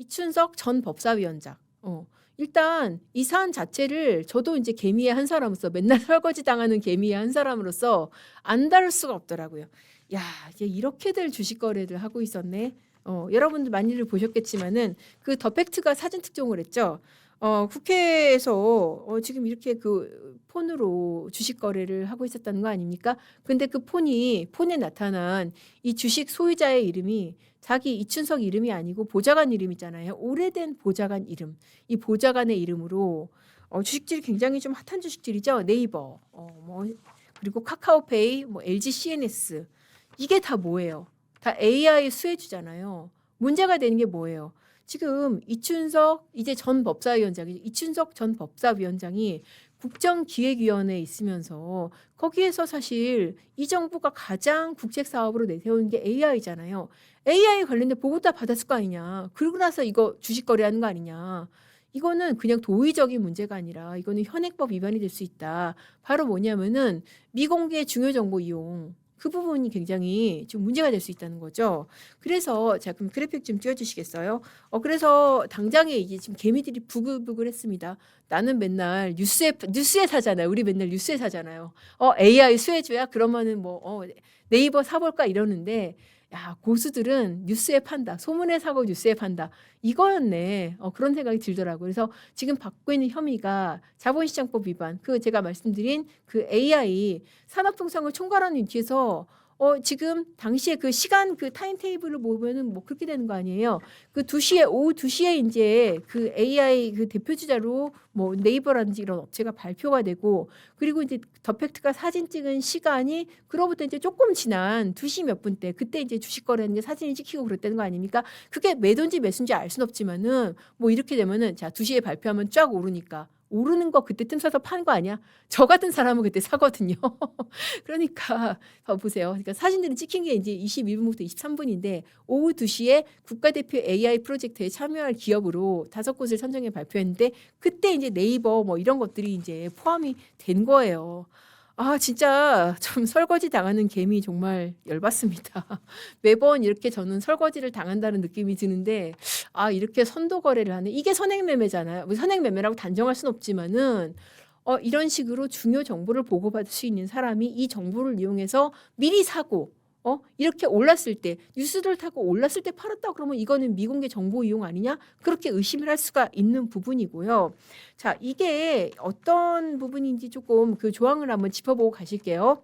이춘석 전 법사위원장. 일단 이 사안 자체를 저도 이제 개미의 한 사람으로서 맨날 설거지 당하는 개미의 한 사람으로서 안 다룰 수가 없더라고요. 야, 이제 이렇게들 주식 거래를 하고 있었네. 여러분들 많이들 보셨겠지만은 그 더 팩트가 사진 특종을 했죠. 국회에서 지금 이렇게 그 폰으로 주식 거래를 하고 있었다는 거 아닙니까? 근데 그 폰에 나타난 이 주식 소유자의 이름이 자기 이춘석 이름이 아니고 보좌관 이름이잖아요. 오래된 보좌관 이름. 이 보좌관의 이름으로 주식들이 굉장히 좀 핫한 주식들이죠. 네이버, 뭐 그리고 카카오페이, 뭐 LG CNS 이게 다 뭐예요? 다 AI 수혜주잖아요. 문제가 되는 게 뭐예요? 지금 이춘석 이제 전 법사위원장이 이춘석 전 법사위원장이 국정기획위원회에 있으면서 거기에서 사실 이 정부가 가장 국책 사업으로 내세우는 게 AI잖아요. AI 관련된 보고 다 받았을 거 아니냐. 그러고 나서 이거 주식 거래하는 거 아니냐. 이거는 그냥 도의적인 문제가 아니라 이거는 현행법 위반이 될 수 있다. 바로 뭐냐면은 미공개 중요 정보 이용. 그 부분이 굉장히 좀 문제가 될 수 있다는 거죠. 그래서 자 그럼 그래픽 좀 띄워주시겠어요? 그래서 당장에 이게 지금 개미들이 부글부글했습니다. 나는 맨날 뉴스에 사잖아요. 우리 맨날 뉴스에 사잖아요. AI 수혜주야? 그러면은 뭐 네이버 사볼까 이러는데 야 고수들은 뉴스에 판다. 소문에 사고 뉴스에 판다. 이거였네. 그런 생각이 들더라고요. 그래서 지금 받고 있는 혐의가 자본시장법 위반. 그 제가 말씀드린 그 AI 산업통상을 총괄하는 위치에서 지금 당시에 그 시간 그 타임테이블을 보면은 뭐 그렇게 되는 거 아니에요. 그 2시에 오후 2시에 이제 그 AI 그 대표 주자로 뭐 네이버라든지 이런 업체가 발표가 되고 그리고 이제 더 팩트가 사진 찍은 시간이 그로부터 이제 조금 지난 2시 몇 분 때 그때 이제 주식 거래하는 게 사진이 찍히고 그랬다는 거 아닙니까? 그게 매도인지 매수인지 알 수는 없지만은 뭐 이렇게 되면은 자 2시에 발표하면 쫙 오르니까 오르는 거 그때 틈 사서 파는 거 아니야? 저 같은 사람은 그때 사거든요. 그러니까 보세요. 그러니까 사진들은 찍힌 게 이제 21분부터 23분인데 오후 2시에 국가대표 AI 프로젝트에 참여할 기업으로 5곳을 선정해 발표했는데 그때 이제 네이버 뭐 이런 것들이 이제 포함이 된 거예요. 아, 진짜 좀 설거지 당하는 개미 정말 열받습니다. 매번 이렇게 저는 설거지를 당한다는 느낌이 드는데 이렇게 선도 거래를 하는 이게 선행매매잖아요. 뭐 선행매매라고 단정할 수는 없지만은 이런 식으로 중요 정보를 보고받을 수 있는 사람이 이 정보를 이용해서 미리 사고 이렇게 올랐을 때 뉴스를 타고 올랐을 때 팔았다 그러면 이거는 미공개 정보 이용 아니냐? 그렇게 의심을 할 수가 있는 부분이고요. 자, 이게 어떤 부분인지 조금 그 조항을 한번 짚어보고 가실게요.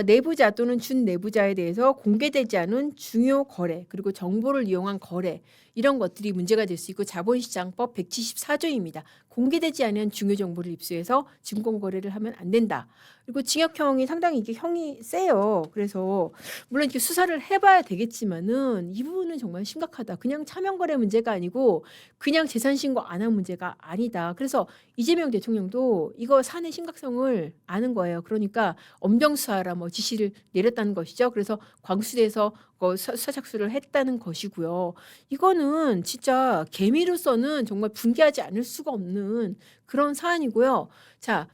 내부자 또는 준내부자에 대해서 공개되지 않은 중요 거래 그리고 정보를 이용한 거래 이런 것들이 문제가 될 수 있고 자본시장법 174조입니다. 공개되지 않은 중요 정보를 입수해서 증권 거래를 하면 안 된다. 그리고 징역형이 상당히 이게 형이 세요. 그래서 물론 이렇게 수사를 해봐야 되겠지만은 이 부분은 정말 심각하다. 그냥 차명 거래 문제가 아니고 그냥 재산 신고 안 한 문제가 아니다. 그래서 이재명 대통령도 이거 사안의 심각성을 아는 거예요. 그러니까 엄정수사하라 뭐 지시를 내렸다는 것이죠. 그래서 광수대에서 수사 착수를 했다는 것이고요. 이거는 진짜 개미로서는 정말 분개하지 않을 수가 없는 그런 사안이고요. 자,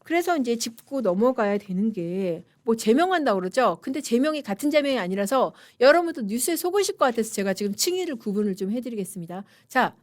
그래서 이제 짚고 넘어가야 되는 게 뭐 제명한다고 그러죠. 근데 제명이 같은 제명이 아니라서 여러분도 뉴스에 속으실 것 같아서 제가 지금 층위를 구분을 좀 해드리겠습니다. 자,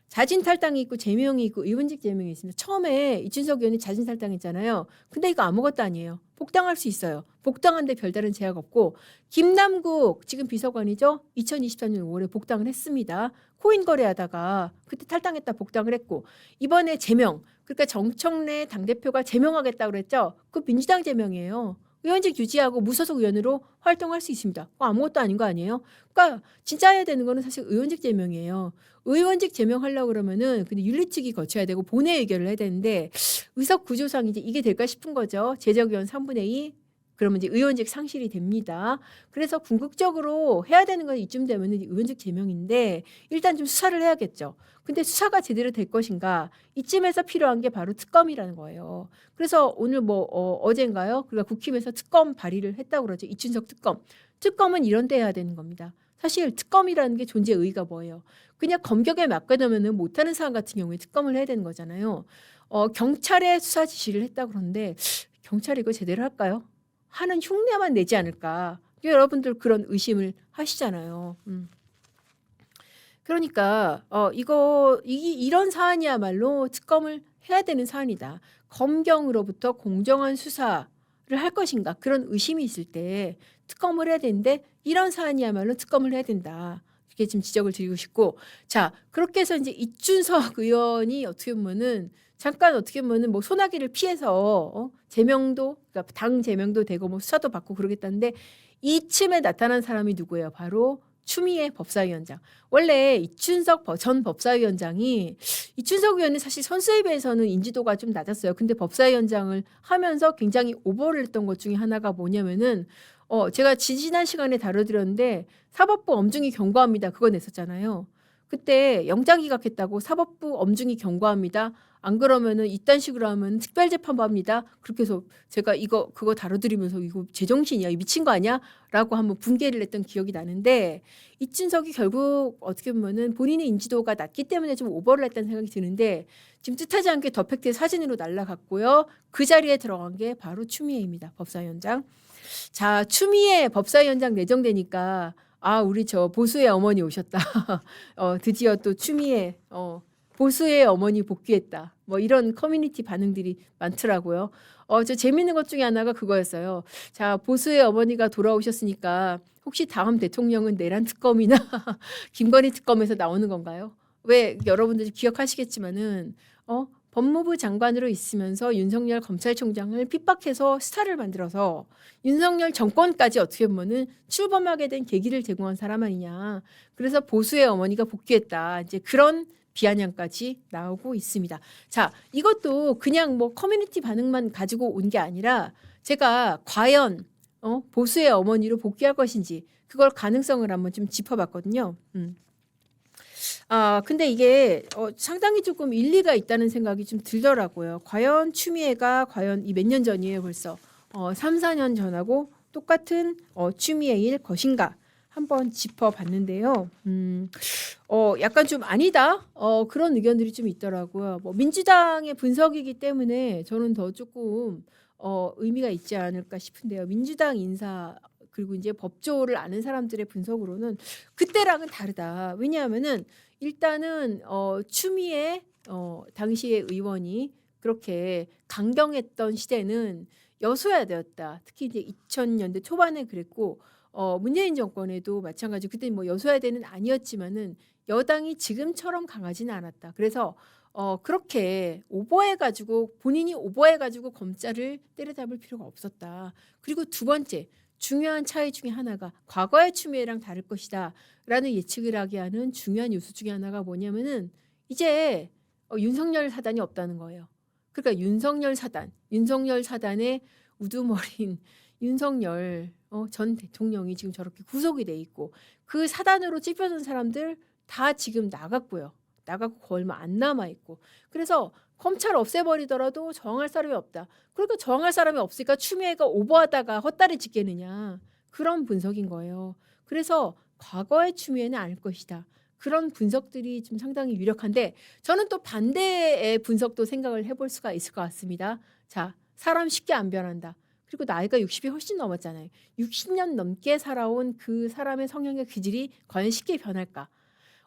자진 탈당이 있고 제명이 있고 의원직 제명이 있습니다. 처음에 이준석 의원이 자진 탈당했잖아요. 근데 이거 아무것도 아니에요. 복당할 수 있어요. 복당하는데 별다른 제약 없고 김남국 지금 비서관이죠. 2023년 5월에 복당을 했습니다. 코인 거래하다가 그때 탈당했다 복당을 했고 이번에 제명 그러니까 정청래 당대표가 제명하겠다고 그랬죠. 그 민주당 제명이에요. 의원직 유지하고 무소속 의원으로 활동할 수 있습니다. 아무것도 아닌 거 아니에요? 그러니까 진짜 해야 되는 거는 사실 의원직 제명이에요. 의원직 제명하려고 그러면은 근데 윤리특위 거쳐야 되고 본회의 의결을 해야 되는데 의석 구조상 이제 이게 될까 싶은 거죠. 제적의원 3분의 2 그러면 이제 의원직 상실이 됩니다. 그래서 궁극적으로 해야 되는 건 이쯤 되면은 의원직 제명인데 일단 좀 수사를 해야겠죠. 근데 수사가 제대로 될 것인가? 이쯤에서 필요한 게 바로 특검이라는 거예요. 그래서 오늘 뭐 어젠가요? 그러니까 국힘에서 특검 발의를 했다고 그러죠. 이춘석 특검. 특검은 이런 데 해야 되는 겁니다. 사실 특검이라는 게 존재 의의가 뭐예요? 그냥 검격에 맡겨놓으면 못하는 사안 같은 경우에 특검을 해야 되는 거잖아요. 경찰에 수사 지시를 했다 그러는데 경찰이 이거 제대로 할까요? 하는 흉내만 내지 않을까? 여러분들 그런 의심을 하시잖아요. 그러니까 이런 사안이야말로 특검을 해야 되는 사안이다. 검경으로부터 공정한 수사를 할 것인가 그런 의심이 있을 때 특검을 해야 되는데 이런 사안이야말로 특검을 해야 된다. 이렇게 지금 지적을 드리고 싶고 자 그렇게 해서 이제 이준석 의원이 어떻게 보면은 잠깐 어떻게 보면은 뭐 소나기를 피해서 제명도 그러니까 당 제명도 되고 뭐 수사도 받고 그러겠다는데 이쯤에 나타난 사람이 누구예요? 바로 추미애 법사위원장. 원래 이준석 전 법사위원장이 이준석 의원은 사실 선수에 비해서는 인지도가 좀 낮았어요. 근데 법사위원장을 하면서 굉장히 오버를 했던 것 중에 하나가 뭐냐면은 제가 지난 시간에 다뤄드렸는데 사법부 엄중히 경고합니다. 그거 냈었잖아요. 그때 영장 기각했다고 사법부 엄중히 경고합니다. 안 그러면은 이딴 식으로 하면 특별재판부 합니다. 그렇게 해서 제가 그거 다뤄드리면서 이거 제정신이야, 이 미친 거 아니야? 라고 한번 분개를 했던 기억이 나는데 이준석이 결국 어떻게 보면은 본인의 인지도가 낮기 때문에 좀 오버를 했다는 생각이 드는데 지금 뜻하지 않게 더 팩트의 사진으로 날아갔고요. 그 자리에 들어간 게 바로 추미애입니다. 법사위원장. 자, 추미애 법사위원장 내정되니까 우리 저 보수의 어머니 오셨다. 드디어 또 추미애 보수의 어머니 복귀했다. 뭐 이런 커뮤니티 반응들이 많더라고요. 저 재밌는 것 중에 하나가 그거였어요. 자, 보수의 어머니가 돌아오셨으니까 혹시 다음 대통령은 내란 특검이나 김건희 특검에서 나오는 건가요? 왜 여러분들이 기억하시겠지만은 법무부 장관으로 있으면서 윤석열 검찰총장을 핍박해서 스타를 만들어서 윤석열 정권까지 어떻게 보면은 출범하게 된 계기를 제공한 사람 아니냐. 그래서 보수의 어머니가 복귀했다. 이제 그런 비아냥까지 나오고 있습니다. 자, 이것도 그냥 뭐 커뮤니티 반응만 가지고 온 게 아니라 제가 과연 보수의 어머니로 복귀할 것인지 그걸 가능성을 한번 좀 짚어봤거든요. 근데 이게 상당히 조금 일리가 있다는 생각이 좀 들더라고요. 과연 추미애가 과연 이 몇 년 전이에요 벌써 3, 4년 전하고 똑같은 추미애일 것인가 한번 짚어봤는데요. 약간 좀 아니다 그런 의견들이 좀 있더라고요. 뭐 민주당의 분석이기 때문에 저는 더 조금 의미가 있지 않을까 싶은데요. 민주당 인사 그리고 이제 법조를 아는 사람들의 분석으로는 그때랑은 다르다. 왜냐하면은 일단은 추미애 당시의 의원이 그렇게 강경했던 시대는 여소야되었다. 특히 이제 2000년대 초반에 그랬고 문재인 정권에도 마찬가지. 그때 뭐 여소야대는 아니었지만은 여당이 지금처럼 강하지는 않았다. 그래서 그렇게 오버해가지고 본인이 오버해가지고 검찰을 때려잡을 필요가 없었다. 그리고 두 번째 중요한 차이 중에 하나가 과거의 추미애랑 다를 것이다 라는 예측을 하게 하는 중요한 요소 중에 하나가 뭐냐면은 이제 윤석열 사단이 없다는 거예요. 그러니까 윤석열 사단의 우두머리인 윤석열 전 대통령이 지금 저렇게 구속이 돼 있고 그 사단으로 찝혀진 사람들 다 지금 나갔고요. 나가고 얼마 안 남아 있고 그래서 검찰 없애버리더라도 저항할 사람이 없다. 그러니까 저항할 사람이 없으니까 추미애가 오버하다가 헛다리 짚겠느냐 그런 분석인 거예요. 그래서 과거의 추미애는 아닐 것이다. 그런 분석들이 좀 상당히 유력한데 저는 또 반대의 분석도 생각을 해볼 수가 있을 것 같습니다. 자, 사람 쉽게 안 변한다. 그리고 나이가 60이 훨씬 넘었잖아요. 60년 넘게 살아온 그 사람의 성향의 기질이 과연 쉽게 변할까?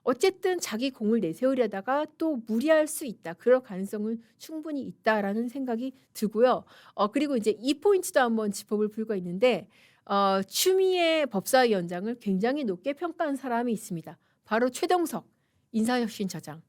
어쨌든 자기 공을 내세우려다가 또 무리할 수 있다. 그럴 가능성은 충분히 있다라는 생각이 들고요. 그리고 이제 이 포인트도 한번 짚어볼 필요가 있는데 추미애 법사위원장을 굉장히 높게 평가한 사람이 있습니다. 바로 최동석 인사혁신처장.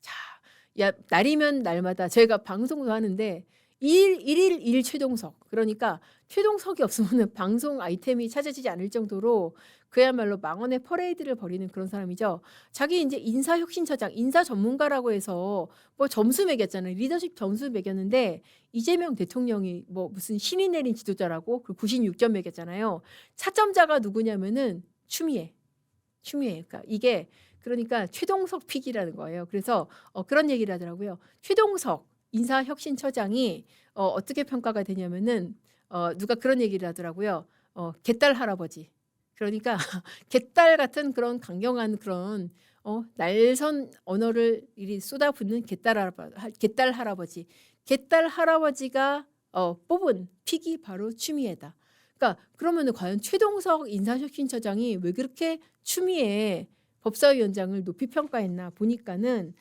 자, 날이면 날마다 저희가 방송도 하는데 일일 일 최동석. 그러니까 최동석이 없으면 방송 아이템이 찾아지지 않을 정도로 그야말로 망언의 퍼레이드를 벌이는 그런 사람이죠. 자기 이제 인사혁신처장, 인사 전문가라고 해서 뭐 점수 매겼잖아요. 리더십 점수 매겼는데 이재명 대통령이 뭐 무슨 신이 내린 지도자라고 그 96점 매겼잖아요. 차점자가 누구냐면은 추미애. 그러니까 이게 그러니까 최동석 픽이라는 거예요. 그래서 그런 얘기를 하더라고요. 최동석 인사혁신처장이 어떻게 평가가 되냐면은 누가 그런 얘기를 하더라고요. 개딸 할아버지. 그러니까 개딸 같은 그런 강경한 그런 날선 언어를 이리 쏟아붓는 개딸 할아버지. 개딸 할아버지가 뽑은 픽이 바로 추미애다. 그러니까 그러면은 과연 최동석 인사혁신처장이 왜 그렇게 추미애 법사위원장을 높이 평가했나 보니까는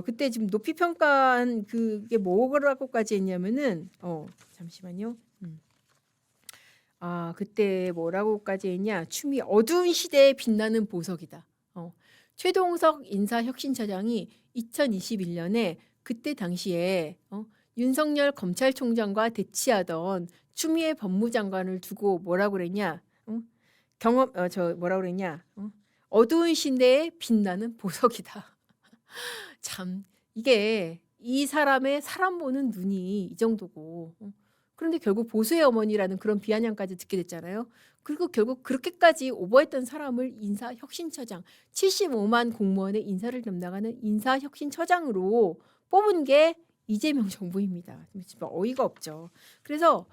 그때 지금 높이 평가한 그게 뭐라고까지 했냐면은 잠시만요. 그때 뭐라고까지 했냐? 춤이 어두운 시대에 빛나는 보석이다. 최동석 인사혁신처장이 2021년에 그때 당시에 윤석열 검찰총장과 대치하던 추미애 법무장관을 두고 뭐라고 그랬냐? 뭐라고 그랬냐? 어두운 시대에 빛나는 보석이다. 참 이게 이 사람의 사람 보는 눈이 이 정도고 그런데 결국 보수의 어머니라는 그런 비아냥까지 듣게 됐잖아요. 그리고 결국 그렇게까지 오버했던 사람을 인사혁신처장 75만 공무원의 인사를 담당하는 인사혁신처장으로 뽑은 게 이재명 정부입니다. 정말 어이가 없죠. 그래서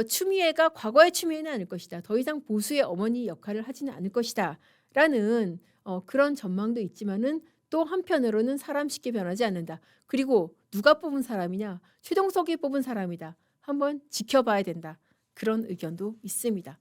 추미애가 과거의 추미애는 아닐 것이다. 더 이상 보수의 어머니 역할을 하지는 않을 것이다. 라는 그런 전망도 있지만은 또 한편으로는 사람 쉽게 변하지 않는다. 그리고 누가 뽑은 사람이냐? 최동석이 뽑은 사람이다. 한번 지켜봐야 된다. 그런 의견도 있습니다.